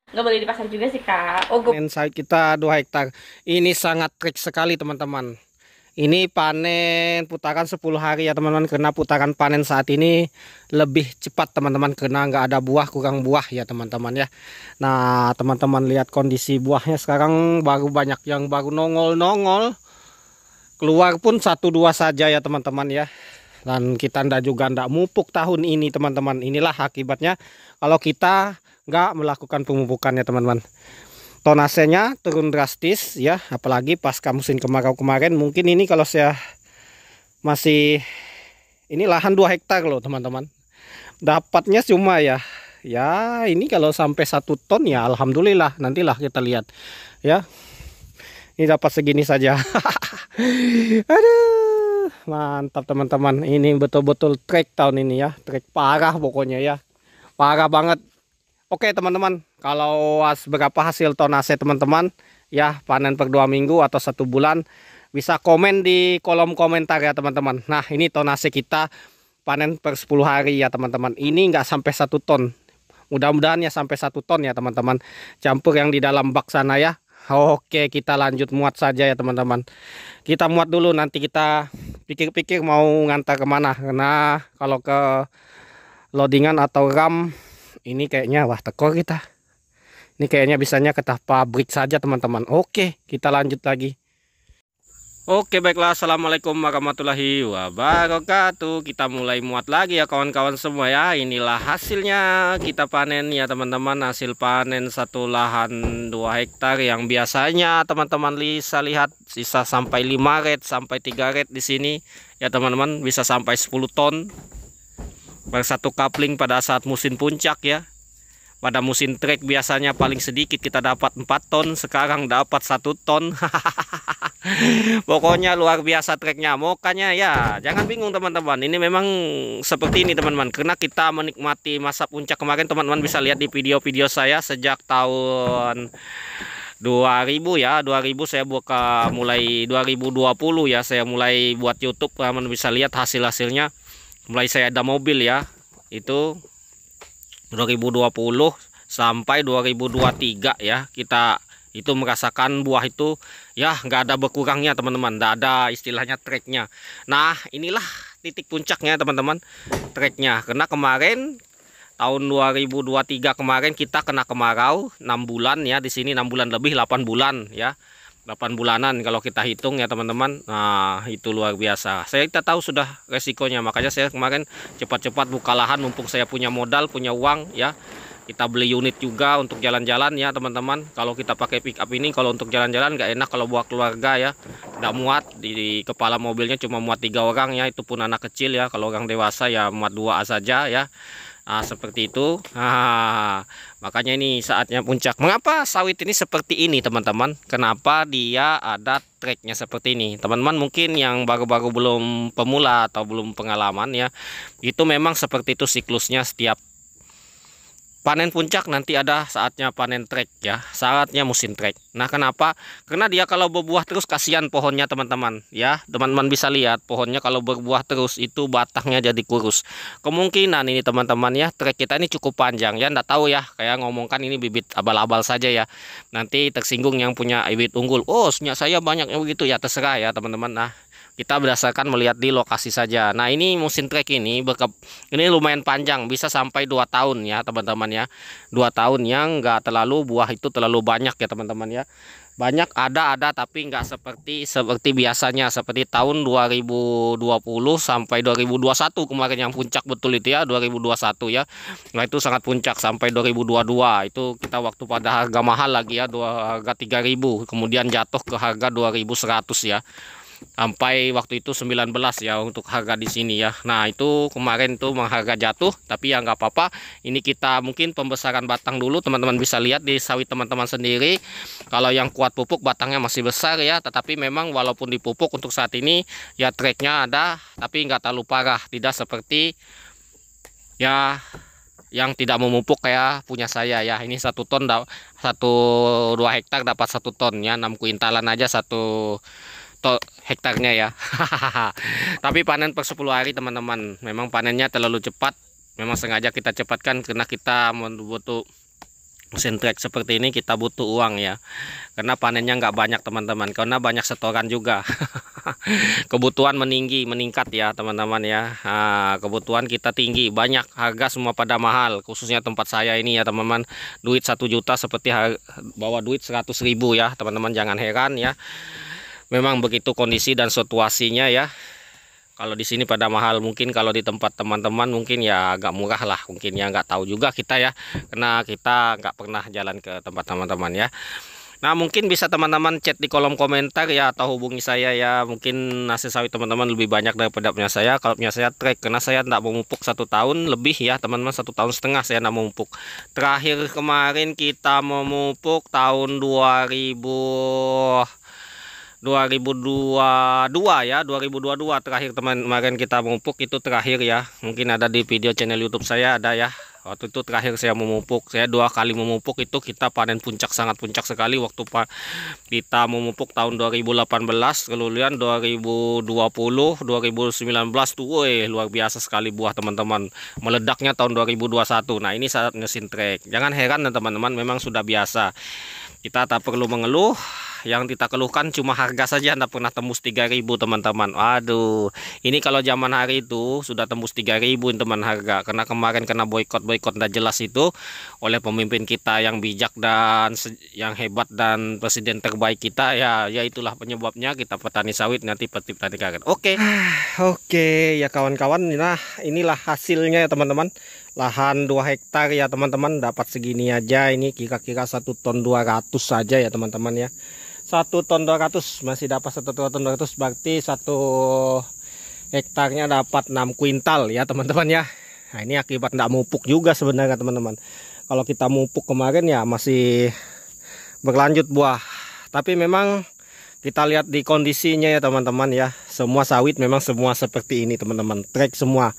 Nggak boleh dipasang juga sih, Kak. Oh, gue Panen sawit kita 2 hektar. Ini sangat trik sekali teman-teman. Ini panen putaran 10 hari ya teman-teman. Karena putaran panen saat ini lebih cepat teman-teman. Karena nggak ada buah, kurang buah ya teman-teman ya. Nah teman-teman lihat kondisi buahnya sekarang baru banyak yang baru nongol-nongol. Keluar pun satu dua saja ya teman-teman ya. Dan kita ndak juga ndak mupuk tahun ini teman-teman. Inilah akibatnya kalau kita nggak melakukan pemupukan ya teman-teman. Tonasenya turun drastis ya, apalagi pasca musim kemarau kemarin. Mungkin ini kalau saya masih, ini lahan 2 hektar loh teman-teman, dapatnya cuma ya ini kalau sampai 1 ton ya alhamdulillah, nantilah kita lihat ya. Ini dapat segini saja. Aduh mantap teman-teman, ini betul-betul trek tahun ini ya, trek parah pokoknya ya, parah banget. Oke teman-teman, kalau berapa hasil tonase teman-teman ya panen per 2 minggu atau 1 bulan, bisa komen di kolom komentar ya teman-teman. Nah ini tonase kita panen per 10 hari ya teman-teman. Ini nggak sampai 1 ton. Mudah-mudahan ya sampai 1 ton ya teman-teman. Campur yang di dalam bak sana ya. Oke kita lanjut muat saja ya teman-teman. Kita muat dulu, nanti kita pikir-pikir mau ngantar kemana. Karena kalau ke loadingan atau ram ini kayaknya wah tekor kita. Ini kayaknya bisanya ke tahap pabrik saja teman-teman. Oke, kita lanjut lagi. Oke baiklah, assalamualaikum warahmatullahi wabarakatuh. Kita mulai muat lagi ya kawan-kawan semua ya. Inilah hasilnya kita panen ya teman-teman. Hasil panen satu lahan 2 hektar yang biasanya teman-teman bisa lihat sisa sampai 5 red sampai 3 red di sini ya teman-teman, bisa sampai 10 ton per satu kapling pada saat musim puncak ya. Pada musim trek biasanya paling sedikit kita dapat 4 ton, sekarang dapat 1 ton. Pokoknya luar biasa treknya. Makanya ya jangan bingung teman-teman. Ini memang seperti ini teman-teman. Karena kita menikmati masa puncak kemarin, teman-teman bisa lihat di video-video saya sejak tahun 2000 ya. 2000 saya buka, mulai 2020 ya saya mulai buat YouTube. Teman-teman bisa lihat hasil-hasilnya. Mulai saya ada mobil ya. Itu 2020 sampai 2023 ya, kita itu merasakan buah itu ya nggak ada berkurangnya teman-teman, nggak ada istilahnya treknya. Nah inilah titik puncaknya teman-teman, treknya. Karena kemarin tahun 2023 kemarin kita kena kemarau 6 bulan ya, di sini 6 bulan lebih, 8 bulan ya, 8 bulanan kalau kita hitung ya teman-teman. Nah itu luar biasa, kita tahu sudah resikonya, makanya saya kemarin cepat-cepat buka lahan mumpung saya punya modal, punya uang ya. Kita beli unit juga untuk jalan-jalan ya teman-teman. Kalau kita pakai pick up ini, kalau untuk jalan-jalan nggak enak kalau buat keluarga ya, nggak muat di kepala mobilnya, cuma muat 3 orang ya, itu pun anak kecil ya. Kalau orang dewasa ya muat 2 saja ya. Nah, seperti itu. Makanya ini saatnya puncak. Mengapa sawit ini seperti ini teman-teman? Kenapa dia ada treknya seperti ini? Teman-teman mungkin yang baru-baru belum pemula atau belum pengalaman ya, itu memang seperti itu siklusnya. Setiap panen puncak nanti ada saatnya panen trek ya, saatnya musim trek. Nah kenapa? Karena dia kalau berbuah terus kasihan pohonnya teman-teman ya. Teman-teman bisa lihat pohonnya kalau berbuah terus itu batangnya jadi kurus. Kemungkinan ini teman-teman ya, trek kita ini cukup panjang ya. Nggak tahu ya, kayak ngomongkan ini bibit abal-abal saja ya. Nanti tersinggung yang punya bibit unggul. Oh punya saya banyak yang begitu ya, terserah ya teman-teman. Nah kita berdasarkan melihat di lokasi saja. Nah ini musim trek ini ini lumayan panjang, bisa sampai 2 tahun ya teman-teman ya. 2 tahun yang nggak terlalu buah itu terlalu banyak ya teman-teman ya. Banyak ada tapi nggak seperti biasanya, seperti tahun 2020 sampai 2021 kemarin yang puncak betul itu ya, 2021 ya. Nah itu sangat puncak sampai 2022, itu kita waktu pada harga mahal lagi ya, harga 3.000, kemudian jatuh ke harga 2.100 ya, sampai waktu itu 19 ya untuk harga di sini ya. Nah itu kemarin tuh harga jatuh, tapi ya nggak apa-apa. Ini kita mungkin pembesaran batang dulu, teman-teman bisa lihat di sawit teman-teman sendiri. Kalau yang kuat pupuk batangnya masih besar ya, tetapi memang walaupun dipupuk untuk saat ini ya treknya ada, tapi nggak terlalu parah, tidak seperti ya yang tidak memupuk kayak punya saya ya. Ini 1 ton, 2 hektar dapat 1 ton ya, 6 kuintalan aja hektarnya ya. Tapi panen per 10 hari teman-teman, memang panennya terlalu cepat, memang sengaja kita cepatkan karena kita butuh mesin trek seperti ini kita butuh uang ya, karena panennya nggak banyak teman-teman, karena banyak setoran juga. Kebutuhan meningkat ya teman-teman ya. Nah, kebutuhan kita tinggi, banyak, harga semua pada mahal, khususnya tempat saya ini ya teman-teman. Duit 1 juta seperti bawa duit 100.000 ya teman-teman, jangan heran ya. Memang begitu kondisi dan situasinya ya. Kalau di sini pada mahal, mungkin kalau di tempat teman-teman mungkin ya agak murah lah, mungkin ya, nggak tahu juga kita ya, karena kita nggak pernah jalan ke tempat teman-teman ya. Nah, mungkin bisa teman-teman chat di kolom komentar ya, atau hubungi saya ya. Mungkin hasil sawit teman-teman lebih banyak daripada punya saya. Kalau punya saya trek, karena saya tidak memupuk 1 tahun lebih ya teman-teman, 1,5 tahun saya tidak memupuk. Terakhir kemarin kita memupuk tahun 2022 ya, 2022 terakhir kemarin kita memupuk, itu terakhir ya. Mungkin ada di video channel YouTube saya ada ya. Waktu itu terakhir saya memupuk, saya 2 kali memupuk, itu kita panen puncak, sangat puncak sekali waktu kita memupuk tahun 2018, kemudian 2020, 2019 tuh, luar biasa sekali buah teman-teman. Meledaknya tahun 2021. Nah, ini saat mesin trek. Jangan heran teman-teman, memang sudah biasa. Kita tak perlu mengeluh. Yang kita keluhkan cuma harga saja, tidak pernah tembus 3.000 teman-teman. Aduh, ini kalau zaman hari itu sudah tembus 3.000 teman harga, karena kemarin kena boykot tidak jelas itu oleh pemimpin kita yang bijak dan yang hebat dan presiden terbaik kita ya. Ya itulah penyebabnya kita petani sawit nanti petani karet. Oke ya kawan-kawan, nah inilah hasilnya ya teman-teman. Lahan 2 hektar ya teman-teman, dapat segini aja. Ini kira-kira 1 ton 200 saja ya teman-teman ya. 1 ton 200 masih dapat 1 ton 200, berarti 1 hektarnya dapat 6 kuintal ya teman-teman ya. Nah, ini akibat tidak mupuk juga sebenarnya teman-teman. Kalau kita mupuk kemarin ya masih berlanjut buah, tapi memang kita lihat di kondisinya ya teman-teman ya. Semua sawit memang semua seperti ini teman-teman, trek semua.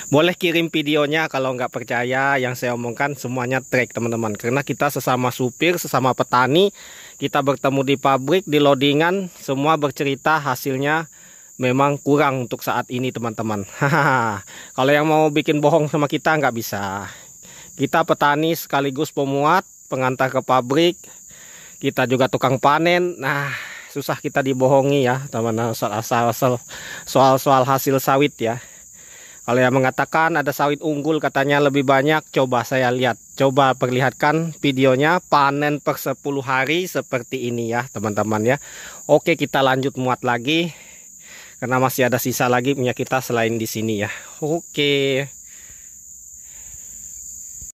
Boleh kirim videonya kalau nggak percaya yang saya omongkan, semuanya trek teman-teman. Karena kita sesama supir, sesama petani, kita bertemu di pabrik, di loadingan, semua bercerita hasilnya memang kurang untuk saat ini teman-teman. Kalau yang mau bikin bohong sama kita nggak bisa. Kita petani sekaligus pemuat, pengantar ke pabrik, kita juga tukang panen. Nah, susah kita dibohongi ya teman-teman, soal hasil sawit ya. Kalau yang mengatakan ada sawit unggul katanya lebih banyak, coba saya lihat. Coba perlihatkan videonya panen per 10 hari seperti ini ya teman-teman ya. Oke, kita lanjut muat lagi. Karena masih ada sisa lagi punya kita selain di sini ya. Oke.